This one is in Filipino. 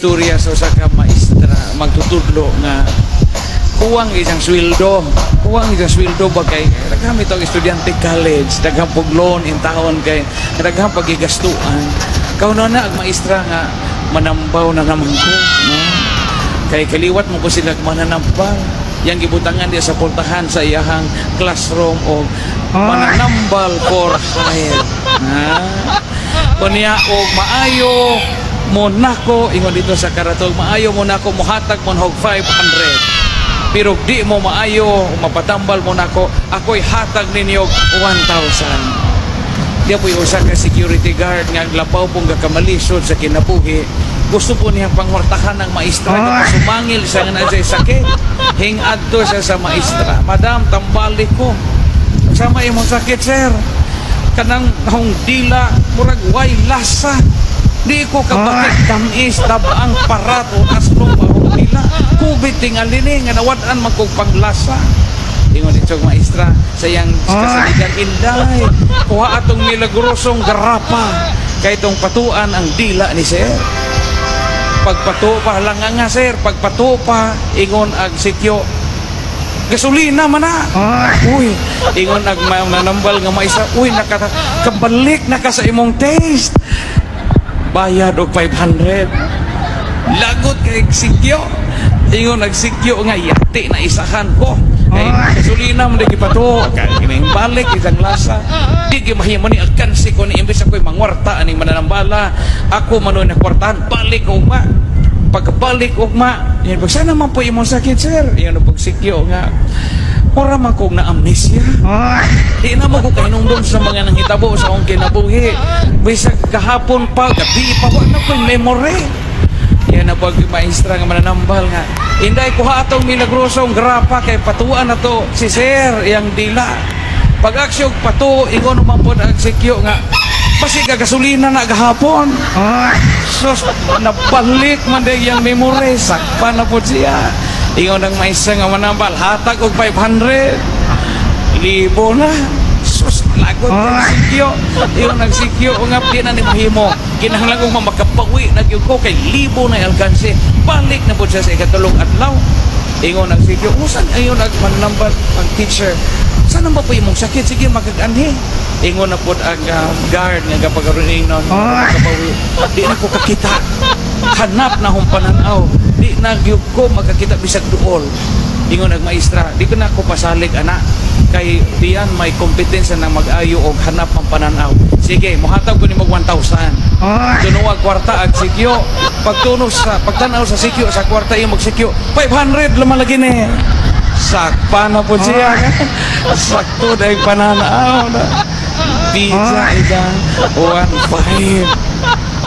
istorya sa usa ka maestra magtutudlo nga kuwang isang sweldo ba kay daghang ito estudyante college, daghang pog loan in taon kay daghang pagigastuan. Kauno na ang maestra nga manambaw na naman ko, no? Kay kaliwat mo ko sila mananambal. Yang gibutangan dia sa pultahan sa iyahang classroom o mananambal for hire. Kunya og maayo mo nako ingon dito sa karatog, maayo mo nako mohatag mo og 500. Pero di mo maayo mapatambal mo nako, ako'y hatag ninyo 1,000. Diya po'y usa ka security guard nga lapaw pong gakamalisod sa kinabuhi. Gusto po niyang pangwartahan ng maestra na sumangil sa nga na sakit. Hingad to siya sa maestra. Madam, tambali ko. Sama imong sakit, sir. Kanang nahong dila, murag way lasa. Di ko kapatid tamis, tabaang parat o aslong mahong dila. Kubit tingali ni, nga nawadaan magkugpanglasa. Ingon itong maestra, sayang kasaligan inday. Kuha atong milagrosong garapa. Kaya itong patuan ang dila ni sir. Pagpato pa lang nga sir, pagpato pa ingon ag sikyo gasolina man na. Uy, ingon ag nanambal nga maestra, uy nakabalik na ka sa imong taste. Bayad og 500. Lagot kay sikyo. Ingon ag sikyo nga yati na isahan ko. Kay gasolina mo di pato, kay kining balik isang lasa. Di mahimo ni alkansi ko ni imbes ako'y mangwarta aning mananambala. Ako manoy na kwartahan, balik ugma. Pagkabalik ugma, yan pag sana man po imong sakit sir. Yan pag sikyo nga. Ora man kong na-amnesia. Di na mo ko kainungdom sa mga nanghitabo sa akong kinabuhi. Bisag kahapon pa, gabi pa, wala ko'y memory. Yan na pag maestra nga mananambal nga. Inday kuha atong milagrosong grapa kay patuan na to si sir yang dila. Pag aksyon patu ingon man po ang sikyo nga basi ka gasolina na gahapon. Sos nabalik man day yang memory sakpan na po siya. Ingon ang maestra nga manambal hatag og 500. Libo na. Sus lagot ang sikyo. Ingon ang sikyo nga di na ni mahimo. Kinahanglan kong makapawi nagyug ko kay libo na alkansi. Balik na po siya sa ikatulong adlaw. Ingon ang sikyo, usan ayon ang manambat ang teacher. Sana ba po imong sakit? Sige, magaganhi. Ingon na po ang guard nga kapag rin makapawi. Di na ko kakita. Hanap na hong pananaw. Di na ko magkakita bisag duol. Ingon ang maestra, di ko na ako pasalig anak. Kay diyan may kompetensya ng mag-ayo o hanap ang pananaw. Sige, muhatag ko ni mag 1,000. Tunuwag kwarta ag sikyo. Pagtanaw sa sikyo sa kwarta yung magsikyo 500 lumalagi ni. Sakpa na po siya. Sakto dahil pananaw na. Pizza isang 1,500.